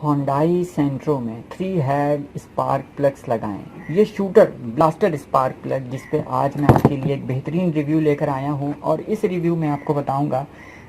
Hyundai सेंट्रो में 3 head spark plugs लगाएं। ये शूटर ब्लास्टर स्पार्क प्लग जिस पे आज मैं आपके लिए एक बेहतरीन रिव्यू लेकर आया हूँ और इस रिव्यू में आपको बताऊंगा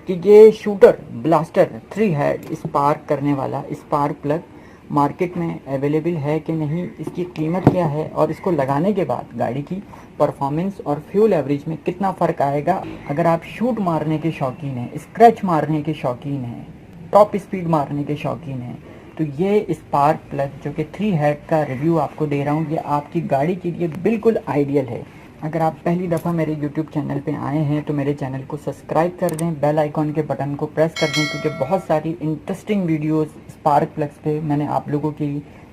कि ये शूटर ब्लास्टर 3 हेड स्पार्क करने वाला स्पार्क प्लग मार्केट में अवेलेबल है कि नहीं, इसकी कीमत क्या है और इसको लगाने के बाद गाड़ी की परफॉर्मेंस और फ्यूल एवरेज में कितना फ़र्क आएगा। अगर आप शूट मारने के शौकीन हैं, स्क्रैच मारने के शौकीन हैं, टॉप स्पीड मारने के शौकीन हैं, तो ये स्पार्क प्लग जो कि 3 हेड का रिव्यू आपको दे रहा हूँ, ये आपकी गाड़ी के लिए बिल्कुल आइडियल है। अगर आप पहली दफ़ा मेरे YouTube चैनल पे आए हैं तो मेरे चैनल को सब्सक्राइब कर दें, बेल आइकॉन के बटन को प्रेस कर दें, क्योंकि बहुत सारी इंटरेस्टिंग वीडियोस स्पार्क प्लग्स पे मैंने आप लोगों की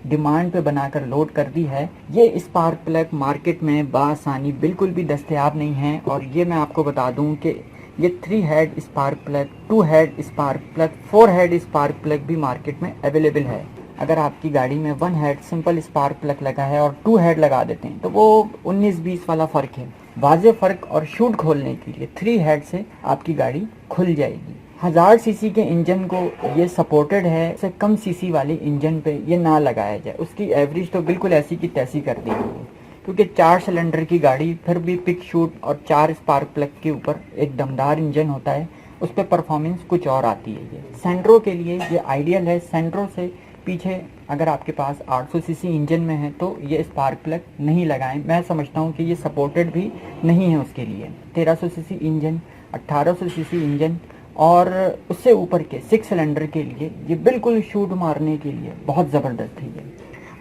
डिमांड पे बनाकर लोड कर दी है। ये स्पार्क प्लग मार्केट में बासानी बिल्कुल भी दस्तयाब नहीं है और ये मैं आपको बता दूँ कि ये 3 head spark plug, 2 head spark plug, 4 head spark plug भी मार्केट में अवेलेबल है। अगर आपकी गाड़ी में 1 हेड सिंपल स्पार्क प्लग लगा है और 2 हेड लगा देते हैं तो वो 19-20 वाला फ़र्क है। वाज़े फ़र्क और शूट खोलने के लिए 3 हेड से आपकी गाड़ी खुल जाएगी। 1000 सीसी के इंजन को ये सपोर्टेड है, उससे कम सीसी वाले इंजन पे ये ना लगाया जाए। उसकी एवरेज तो बिल्कुल ऐसी की तैसी कर दी है, क्योंकि 4 सिलेंडर की गाड़ी फिर भी पिक शूट और 4 स्पार्क प्लग के ऊपर एक दमदार इंजन होता है, उस पर परफॉर्मेंस कुछ और आती है। ये सेंट्रो के लिए ये आइडियल है। सेंट्रो से पीछे अगर आपके पास 800 सीसी इंजन में है तो ये स्पार्क प्लग नहीं लगाएं। मैं समझता हूँ कि ये सपोर्टेड भी नहीं है उसके लिए। 1300 सीसी इंजन, 1800 सीसी इंजन और उससे ऊपर के 6 सिलेंडर के लिए ये बिल्कुल शूट मारने के लिए बहुत ज़बरदस्त है। ये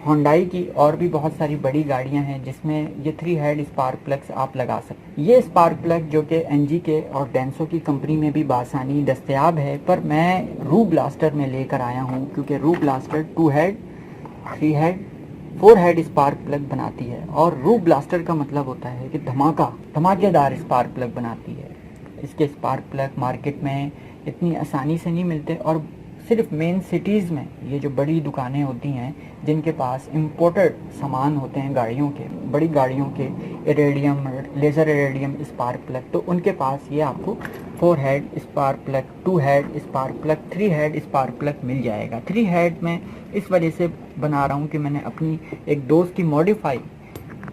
होंडाई की और भी बहुत सारी बड़ी गाड़ियां हैं जिसमें ये 3 हेड स्पार्क प्लग्स आप लगा सकते हैं। ये स्पार्क प्लग जो कि एनजी के और डेंसो की कंपनी में भी बासानी दस्तयाब है, पर मैं रू ब्लास्टर में लेकर आया हूँ, क्योंकि रू blaster 2 head, 3 head, 4 head spark plug बनाती है और रू ब्लास्टर का मतलब होता है कि धमाकेदार स्पार्क प्लग बनाती है। इसके स्पार्क प्लग मार्केट में इतनी आसानी से नहीं मिलते और सिर्फ मेन सिटीज़ में ये जो बड़ी दुकानें होती हैं जिनके पास इंपोर्टेड सामान होते हैं गाड़ियों के, बड़ी गाड़ियों के iridium, laser iridium spark plug, तो उनके पास ये आपको 4 head spark plug, 2 head spark plug, 3 head spark plug मिल जाएगा। 3 हेड में इस वजह से बना रहा हूँ कि मैंने अपनी एक दोस्त की मॉडिफाई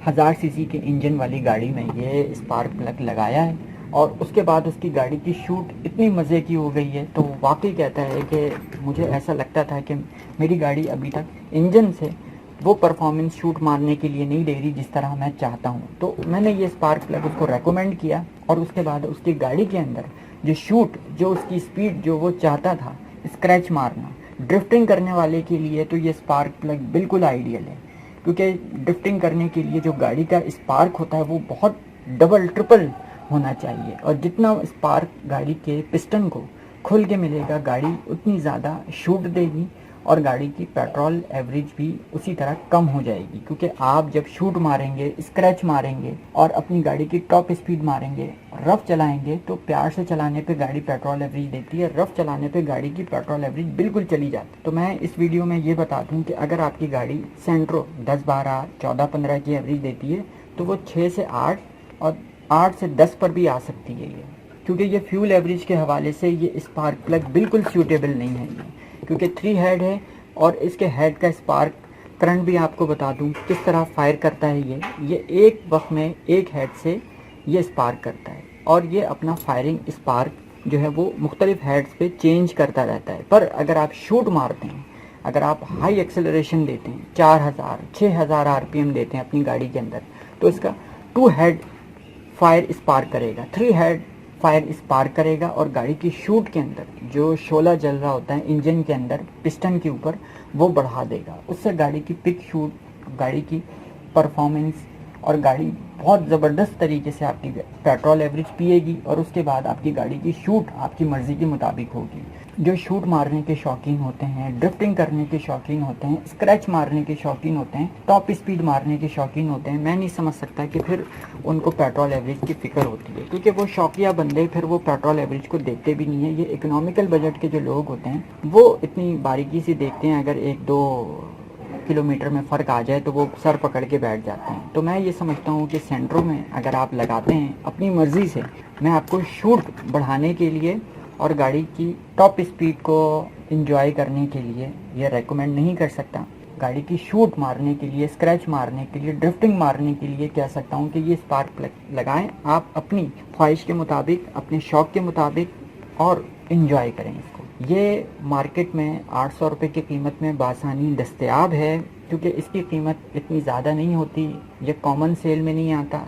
1000 सीसी के इंजन वाली गाड़ी में ये स्पार्क प्लग लगाया है और उसके बाद उसकी गाड़ी की शूट इतनी मज़े की हो गई है, तो वाकई कहता है कि मुझे ऐसा लगता था कि मेरी गाड़ी अभी तक इंजन से वो परफॉर्मेंस शूट मारने के लिए नहीं दे रही जिस तरह मैं चाहता हूँ। तो मैंने ये स्पार्क प्लग उसको रेकमेंड किया और उसके बाद उसकी गाड़ी के अंदर जो शूट, जो उसकी स्पीड जो वो चाहता था, स्क्रैच मारना, ड्रिफ्टिंग करने वाले के लिए तो ये स्पार्क प्लग बिल्कुल आइडियल है। क्योंकि ड्रिफ्टिंग करने के लिए जो गाड़ी का स्पार्क होता है वो बहुत डबल ट्रिपल होना चाहिए और जितना स्पार्क गाड़ी के पिस्टन को खुल के मिलेगा, गाड़ी उतनी ज़्यादा शूट देगी और गाड़ी की पेट्रोल एवरेज भी उसी तरह कम हो जाएगी। क्योंकि आप जब शूट मारेंगे, स्क्रैच मारेंगे और अपनी गाड़ी की टॉप स्पीड मारेंगे, रफ़ चलाएंगे, तो प्यार से चलाने पे गाड़ी पेट्रोल एवरेज देती है, रफ़ चलाने पे गाड़ी की पेट्रोल एवरेज बिल्कुल चली जाती है। तो मैं इस वीडियो में ये बता दूँ कि अगर आपकी गाड़ी सेंट्रो 10-12, 14-15 की एवरेज देती है तो वो 6 से 8 और 8 से 10 पर भी आ सकती है ये, क्योंकि ये फ्यूल एवरेज के हवाले से ये स्पार्क प्लग बिल्कुल सूटेबल नहीं है ये, क्योंकि 3 हेड है और इसके हेड का स्पार्क करंट भी आपको बता दूं किस तरह फायर करता है। ये एक वक्त में एक हेड से ये स्पार्क करता है और ये अपना फायरिंग स्पार्क जो है वो मुख्तलिफ हेड्स पे चेंज करता रहता है। पर अगर आप शूट मारते हैं, अगर आप हाई एक्सेलरेशन देते हैं, 4000-6000 आरपीएम देते हैं अपनी गाड़ी के अंदर, तो इसका 2 हेड फायर स्पार्क करेगा, 3 हेड फायर स्पार्क करेगा और गाड़ी की शूट के अंदर जो शोला जल रहा होता है इंजन के अंदर पिस्टन के ऊपर, वो बढ़ा देगा। उससे गाड़ी की पिक शूट, गाड़ी की परफॉर्मेंस और गाड़ी बहुत ज़बरदस्त तरीके से आपकी पेट्रोल एवरेज पिएगी और उसके बाद आपकी गाड़ी की शूट आपकी मर्ज़ी के मुताबिक होगी। जो शूट मारने के शौकीन होते हैं, ड्रिफ्टिंग करने के शौकीन होते हैं, स्क्रैच मारने के शौकीन होते हैं, टॉप स्पीड मारने के शौकीन होते हैं, मैं नहीं समझ सकता कि फिर उनको पेट्रोल एवरेज की फ़िक्र होती है, क्योंकि वो शौकिया बंदे फिर वो पेट्रोल एवरेज को देखते भी नहीं है। ये इकोनॉमिकल बजट के जो लोग होते हैं वो इतनी बारीकी से देखते हैं, अगर 1-2 किलोमीटर में फ़र्क आ जाए तो वो सर पकड़ के बैठ जाते हैं। तो मैं ये समझता हूँ कि सेंट्रो में अगर आप लगाते हैं अपनी मर्ज़ी से, मैं आपको शूट बढ़ाने के लिए और गाड़ी की टॉप स्पीड को इंजॉय करने के लिए ये रेकमेंड नहीं कर सकता। गाड़ी की शूट मारने के लिए, स्क्रैच मारने के लिए, ड्रिफ्टिंग मारने के लिए कह सकता हूँ कि ये स्पार्क प्लग लगाएं। आप अपनी ख्वाहिश के मुताबिक, अपने शौक़ के मुताबिक और इन्जॉय करें इसको। ये मार्केट में 800 रुपये की कीमत में बासानी दस्तयाब है, क्योंकि इसकी कीमत इतनी ज़्यादा नहीं होती। ये कॉमन सेल में नहीं आता।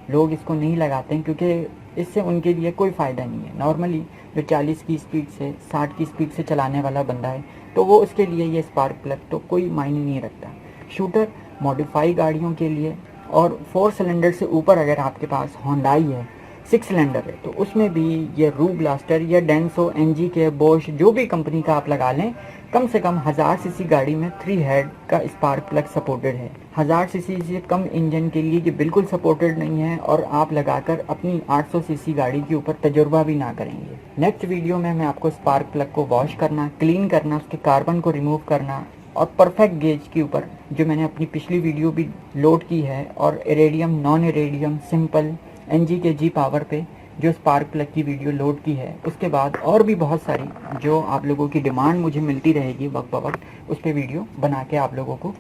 लोग इसको नहीं लगाते हैं क्योंकि इससे उनके लिए कोई फ़ायदा नहीं है। नॉर्मली जो 40 की स्पीड से 60 की स्पीड से चलाने वाला बंदा है तो वो उसके लिए ये स्पार्क प्लग तो कोई मायने नहीं रखता। शूटर मॉडिफाई गाड़ियों के लिए, और 4 सिलेंडर से ऊपर अगर आपके पास होंडाई है 6 सिलेंडर है तो उसमें भी ये रू ब्लास्टर या डेंसो, एनजी के, बोश, जो भी कंपनी का आप लगा लें, कम से कम 1000 सीसी गाड़ी में 3 हेड का स्पार्क प्लग सपोर्टेड है। 1000 सीसी से कम इंजन के लिए ये बिल्कुल सपोर्टेड नहीं है, और आप लगाकर अपनी 800 सीसी गाड़ी के ऊपर तजुर्बा भी ना करेंगे। नेक्स्ट वीडियो में मैं आपको स्पार्क प्लग को वॉश करना, क्लीन करना, उसके कार्बन को रिमूव करना और परफेक्ट गेज के ऊपर, जो मैंने अपनी पिछली वीडियो भी लोड की है, और इरेडियम, नॉन इरेडियम, सिंपल, एनजी के जी पावर पे जो स्पार्क प्लग की वीडियो लोड की है, उसके बाद और भी बहुत सारी जो आप लोगों की डिमांड मुझे मिलती रहेगी वक्त ब वक्त, उस पर वीडियो बना के आप लोगों को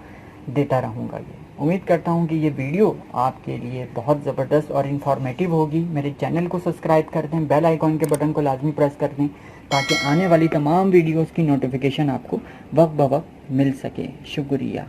देता रहूँगा। ये उम्मीद करता हूँ कि ये वीडियो आपके लिए बहुत ज़बरदस्त और इन्फॉर्मेटिव होगी। मेरे चैनल को सब्सक्राइब कर दें, बेल आइकॉन के बटन को लाजमी प्रेस कर दें, ताकि आने वाली तमाम वीडियोज़ की नोटिफिकेशन आपको वक्त ब वक्त मिल सके। शुक्रिया।